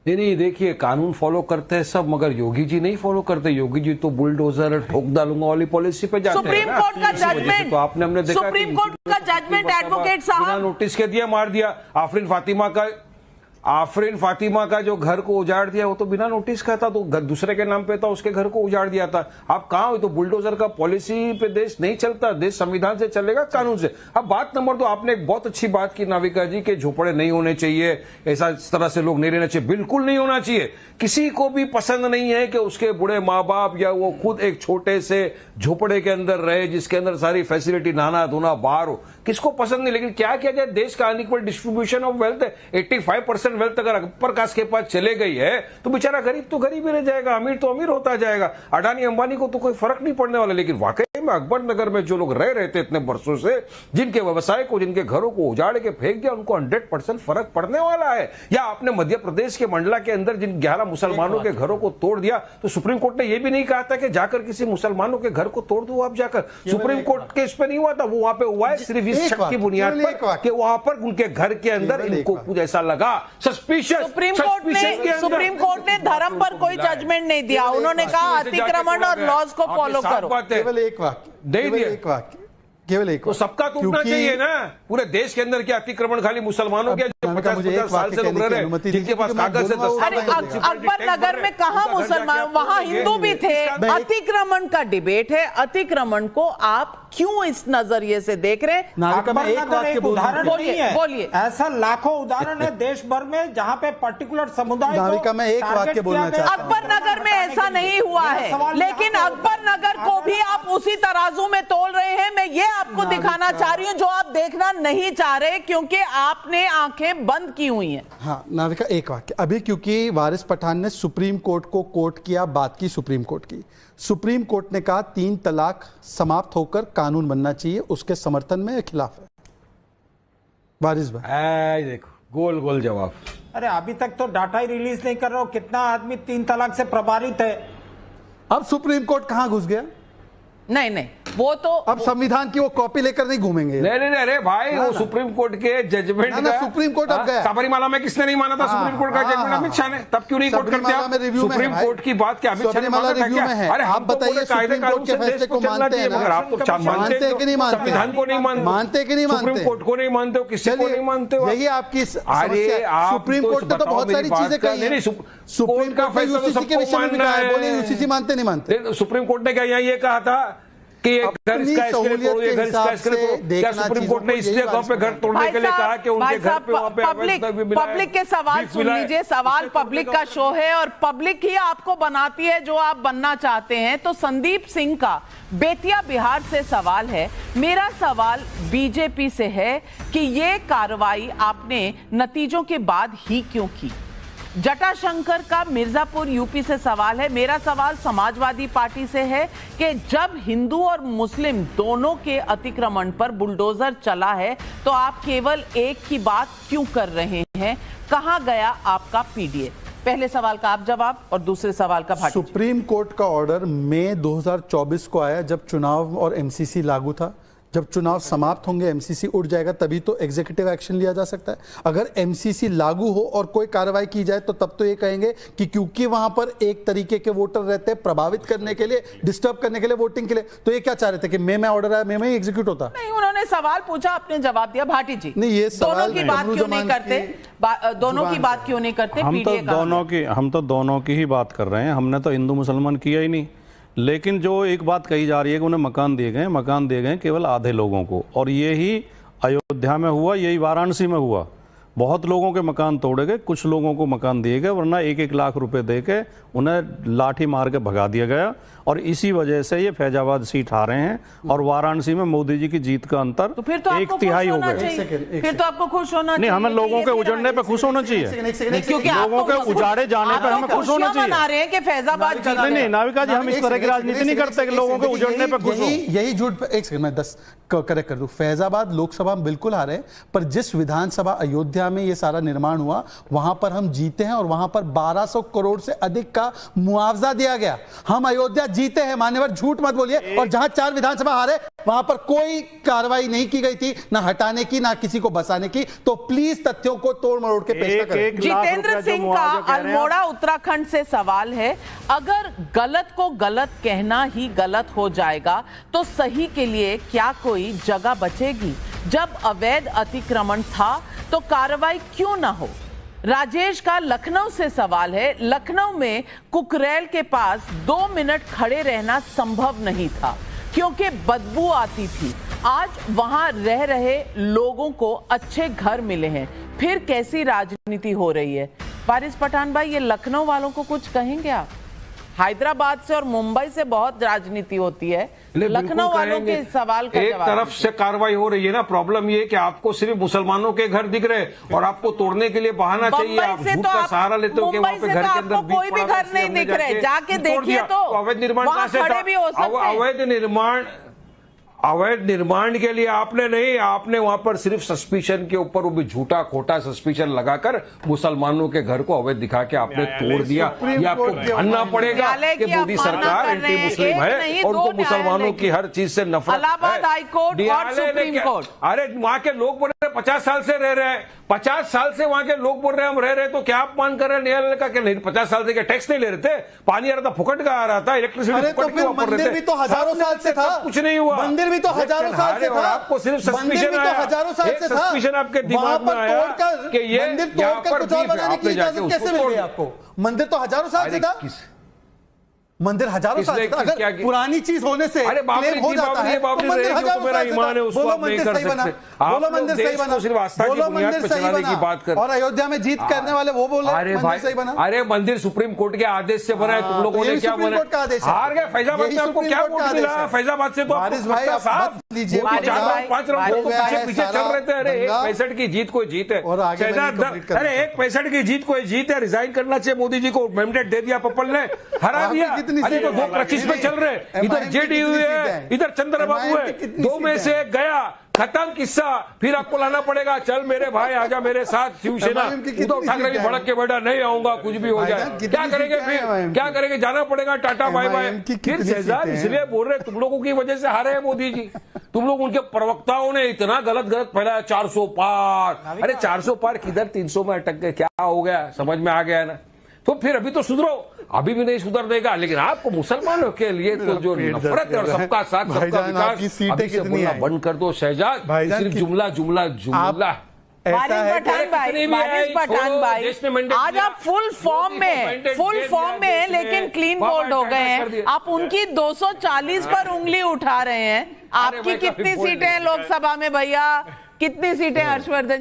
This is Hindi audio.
नहीं नहीं, देखिए कानून फॉलो करते हैं सब, मगर योगी जी नहीं फॉलो करते। योगी जी तो बुलडोजर ठोक डालूंगा वाली पॉलिसी पे जाते हैं। सुप्रीम कोर्ट का जजमेंट, तो आपने हमने देखा सुप्रीम कोर्ट का जजमेंट एडवोकेट साहब बिना नोटिस के दिया, मार दिया। आफरीन फातिमा का जो घर को उजाड़ दिया वो तो बिना नोटिस का था, तो दूसरे के नाम पे था, उसके घर को उजाड़ दिया था। आप कहां हो? तो बुलडोजर का पॉलिसी पे देश नहीं चलता, देश संविधान से चलेगा, कानून से। अब बात नंबर 2, आपने एक बहुत अच्छी बात की नाविका जी के झोपड़े नहीं होने चाहिए, ऐसा इस तरह से लोग नहीं रहना चाहिए। बिल्कुल नहीं होना चाहिए। किसी को भी पसंद नहीं है कि उसके बूढ़े माँ बाप या वो खुद एक छोटे से झोपड़े के अंदर रहे जिसके अंदर सारी फैसिलिटी नहाना धोना बाहर हो, किसको पसंद नहीं। लेकिन क्या किया जाए, देश का अनइक्वल डिस्ट्रीब्यूशन ऑफ वेल्थ है। 85% वेल्थ अगर अपर कास्ट के पास चले गई है तो बेचारा गरीब तो गरीब ही रह जाएगा, अमीर तो अमीर होता जाएगा। अडानी अंबानी को तो कोई फर्क नहीं पड़ने वाला। लेकिन वाकई में अकबर नगर में जो लोग रह रहे थे इतने वर्षों से, जिनके व्यवसाय को, जिनके घरों को उजाड़ के फेंक दिया, उनको 100% फर्क पड़ने वाला है। या आपने मध्य प्रदेश के मंडला के अंदर जिन 11 मुसलमानों के घरों को तोड़ दिया, तो सुप्रीम कोर्ट ने यह भी नहीं कहा था कि जाकर किसी मुसलमानों के घर को तोड़ दो। आप जाकर सुप्रीम कोर्ट के इस पे नहीं हुआ था, वो वहां पे हुआ है सिर्फ इस शक की बुनियाद पर कि वहां पर उनके घर के अंदर इनको कुछ ऐसा लगा सस्पिशियस। सुप्रीम कोर्ट ने धर्म पर कोई जजमेंट नहीं दिया। उन्होंने कहा अतिक्रमण और लॉज को फॉलो करो। केवल एक वाक्य, केवल एक तो सबका टूटना चाहिए ना। पूरे देश के अंदर क्या अतिक्रमण खाली मुसलमानों के? 50-50 साल से लोग रह रहे हैं जिनके पास कागज है। अरे अकबर नगर में कहां मुसलमान, वहां हिंदू भी थे। अतिक्रमण का डिबेट है, अतिक्रमण को आप क्यों इस नजरिए से देख रहे हैं? अकबर नगर एक उदाहरण नहीं है, बोलिए। ऐसा लाखों उदाहरण है देश भर में जहां पे पर्टिकुलर समुदाय नाविका में एक वाक्य बोलना चाहता हूं। अकबर नगर में ऐसा नहीं हुआ है, लेकिन अकबर नगर को भी आप उसी तराजू में तोल रहे हैं। मैं ये आपको दिखाना चाह रही हूं जो आप देखना नहीं चाह रहे क्योंकि आपने आंखें बंद की हुई हैं। हाँ नाविका, एक वाक्य अभी, क्योंकि वारिस पठान ने सुप्रीम कोर्ट को कोट किया, बात की सुप्रीम कोर्ट की। सुप्रीम कोर्ट ने कहा 3 तलाक समाप्त होकर कानून बनना चाहिए, उसके समर्थन में खिलाफ है। वारिस भाई देखो, गोल गोल जवाब। अरे अभी तक तो डाटा ही रिलीज नहीं कर रहा हो, कितना आदमी 3 तलाक से प्रभावित है। अब सुप्रीम कोर्ट कहां घुस गया? नहीं नहीं, वो तो अब संविधान की वो कॉपी लेकर नहीं घूमेंगे। नहीं, अरे भाई वो सुप्रीम कोर्ट के जजमेंट का सुप्रीम कोर्ट अब गया। सबरीमाला में किसने नहीं माना था सुप्रीम कोर्ट का जजमेंट? अमित शाह ने। तब क्यों नहीं कोर्ट करते आप? सुप्रीम कोर्ट की बात क्या अमित शाह ने माना था क्या? अरे आप बताइए, सुप्रीम कोर्ट के फैसले को मानते हैं मगर आप तो मानते कि नहीं मानते? संविधान को नहीं मानते, मानते कि नहीं मानते? सुप्रीम कोर्ट को नहीं मानते हो, किसी को नहीं मानते हो। यही आपकी अरे सुप्रीम कोर्ट ने तो बहुत सारी चीजें कही हैं। सुप्रीम का कोर्ट फैसला यूसीसी के विषय में कहा है, बोलिए यूसीसी मानते नहीं मानते? सुप्रीम कोर्ट ने क्या यहाँ ये कहा था कि घर इसका तोड़ो, ये घर इसका? क्या सुप्रीम कोर्ट ने इस जगह पे घर तोड़ने के लिए कहा कि उनके घर पे वहां पे पब्लिक के सवाल सुन लीजिए। सवाल पब्लिक का शो है और पब्लिक ही आपको बनाती है जो आप बनना चाहते हैं। तो संदीप सिंह का बेतिया बिहार से सवाल है। मेरा सवाल बीजेपी से है कि ये कार्रवाई आपने नतीजों के बाद ही क्यों की? जटाशंकर का मिर्जापुर यूपी से सवाल है। मेरा सवाल समाजवादी पार्टी से है कि जब हिंदू और मुस्लिम दोनों के अतिक्रमण पर बुलडोजर चला है तो आप केवल एक की बात क्यों कर रहे हैं? कहां गया आपका पीडीए? पहले सवाल का आप जवाब और दूसरे सवाल का भाटी। सुप्रीम कोर्ट का ऑर्डर मई 2024 को आया, जब चुनाव और एमसीसी लागू था। जब चुनाव समाप्त होंगे, एमसीसी उड़ जाएगा, तभी तो एग्जीक्यूटिव एक्शन लिया जा सकता है। अगर एमसीसी लागू हो और कोई कार्रवाई की जाए तो तब तो ये कहेंगे कि क्योंकि वहां पर एक तरीके के वोटर रहते हैं प्रभावित करने के लिए, डिस्टर्ब करने के लिए वोटिंग के लिए। तो ये क्या चाह रहे थे कि मैं ऑर्डर आया मैं ही एग्जीक्यूट होता? नहीं, उन्होंने सवाल पूछा, आपने जवाब दिया। भाटी जी, नहीं, ये दोनों की बात क्यों नहीं करते? दोनों की बात क्यों नहीं करते? हम तो दोनों की ही बात कर रहे हैं। हमने तो हिंदू मुसलमान किया ही नहीं। लेकिन जो एक बात कही जा रही है कि उन्हें मकान दिए गए केवल आधे लोगों को, और यही अयोध्या में हुआ, यही वाराणसी में हुआ। बहुत लोगों के मकान तोड़े गए, कुछ लोगों को मकान दिए गए, वरना 1-1 लाख रुपए देके उन्हें लाठी मार के भगा दिया गया। और इसी वजह से ये फैजाबाद सीट हारे हैं और वाराणसी में मोदी जी की जीत का अंतर तो फिर तो 1/3 हो गए। फिर तो आपको खुश होना नहीं, हमें लोगों के उजड़ने पे खुश होना चाहिए, क्योंकि लोगों के उजाड़े जाने पर हमें खुश होना चाहिए। मना रहे हैं कि फैजाबाद नहीं नाविका जी, हम इस तरह की राजनीति नहीं करते कि लोगों के उजड़ने पे खुश हो। यही झूठ। एक सेकंड, मैं 10 करेक्ट कर दूं। फैजाबाद लोकसभा में बिल्कुल हारे, पर जिस विधानसभा अयोध्या अयोध्या में ये सारा निर्माण हुआ, वहां पर हम जीते हैं और वहां पर 1200 करोड़ से अधिक का मुआवजा दिया गया। हम अयोध्या जीते हैं मान्यवर, झूठ मत बोलिए। और जहां 4 विधानसभा हारे वहां पर कोई कार्रवाई नहीं की गई थी, ना हटाने की ना किसी को बसाने की। तो प्लीज तथ्यों को तोड़ मरोड़ के पेश करें। जितेंद्र सिंह का अल्मोड़ा उत्तराखंड से सवाल है, अगर गलत को गलत कहना ही गलत हो जाएगा तो सही के लिए क्या कोई जगह बचेगी? जब अवैध अतिक्रमण था तो कार्रवाई क्यों ना हो? राजेश का लखनऊ से सवाल है, लखनऊ में कुकरेल के पास 2 मिनट खड़े रहना संभव नहीं था क्योंकि बदबू आती थी। आज वहां रह रहे लोगों को अच्छे घर मिले हैं, फिर कैसी राजनीति हो रही है? वारिस पठान भाई, ये लखनऊ वालों को कुछ कहेंगे आप? हैदराबाद से और मुंबई से बहुत राजनीति होती है, लखनऊ वालों के सवाल का एक जवाब तरफ से कार्रवाई हो रही है ना, प्रॉब्लम ये है कि आपको सिर्फ मुसलमानों के घर दिख रहे हैं और आपको तोड़ने के लिए बहाना चाहिए। आप झूठ का सहारा लेते हो कि वहाँ पे घर के अंदर कोई भी घर नहीं दिख रहे, जाके देखिए तो अवैध निर्माण कहाँ से खड़े भी हो सकते हैं। अवैध निर्माण के लिए आपने नहीं, आपने वहां पर सिर्फ सस्पिशन के ऊपर वो भी झूठा खोटा सस्पिशन लगाकर मुसलमानों के घर को अवैध दिखा के आपने तोड़ दिया। ये आपको मानना पड़ेगा कि मोदी सरकार एंटी मुस्लिम है और उनको मुसलमानों की हर चीज से नफरत है। इलाहाबाद हाईकोर्ट और सुप्रीम कोर्ट, अरे वहां के लोग बोल रहे 50 साल से रह रहे हैं, 50 साल से वहां के लोग बोल रहे हैं हम रह रहे, तो क्या अपमान कर रहे हैं न्यायालय का? क्या नहीं 50 साल से क्या टैक्स नहीं ले रहे थे? पानी आ रहा था फुकट का आ रहा था, इलेक्ट्रिसिटी फुकट क्यों वापर रहे थे? भी तो हजारों साल से था, कुछ नहीं हुआ। मंदिर भी तो हजारों साल से था, आपको सिर्फ सस्पिशन आया, हजारों साल से था। सस्पिशन आपके दिमाग में आया कि ये मंदिर तोड़कर कुछ और बनाने की इजाजत कैसे मिल गई आपको? मंदिर तो हजारों साल से था, मंदिर हजारों साल से था। अगर पुरानी चीज होने से क्लेम हो जाता है तो मंदिर हजारों साल से था। बोलो मंदिर सही बना, बोलो मंदिर सही बना, बोलो मंदिर सही बना। और अयोध्या में जीत करने वाले वो बोले मंदिर सही बना। अरे मंदिर सुप्रीम कोर्ट के आदेश से बना है, तुम लोगों ने क्या बना? हार गए फैजाबाद में, आपको क्या वोट मिला? फैजाबाद से तो भाई आप लीजिए, 5 राउंड पीछे चल रहे थे। अरे 1 65 की जीत कोई जीत है, अरे 1 65 की जीत कोई जीत है। रिजाइन करना चाहिए मोदी जी को, मैंडेट दे दिया पप्पल ने, हरा दिया। अरे तो 225 में चल रहे, इधर जेडीयू है, इधर चंद्रबाबू है, 2 में से एक गया, खत्म किस्सा। फिर आपको लाना पड़ेगा, चल मेरे भाई आजा मेरे साथ शिवसेना। उद्धव ठाकरे की भड़क के बैठा नहीं आऊंगा, कुछ भी हो जाए। क्या करेंगे फिर? क्या करेंगे? जाना पड़ेगा, टाटा बाय बाय। फिर शहजाद इसलिए बोल रहे तुम लोगों की वजह से हारे हैं मोदी जी। तुम लोग उनके प्रवक्ताओं ने इतना गलत फैलाया, 400 पार। अरे 400 पार किधर 300 में अटक गए, क्या हो गया? समझ में आ गया ना? तो फिर अभी तो सुधरो, अभी भी नहीं सुधर देगा। लेकिन आपको मुसलमानों के लिए तो जो नफरत है और सबका साथ सबका विकास, अभी से बोलना बंद कर दो शहजाद। सिर्फ जुमला जुमला जुमला। वारिस पठान भाई, आज आप फुल फॉर्म में हैं, लेकिन क्लीन बोल्ड हो गए हैं। आप उनकी 240 पर उंगली उठा रहे हैं। आपकी कितनी सीटें हैं लोकसभा में भैया? कितनी सीटें हर्षवर्धन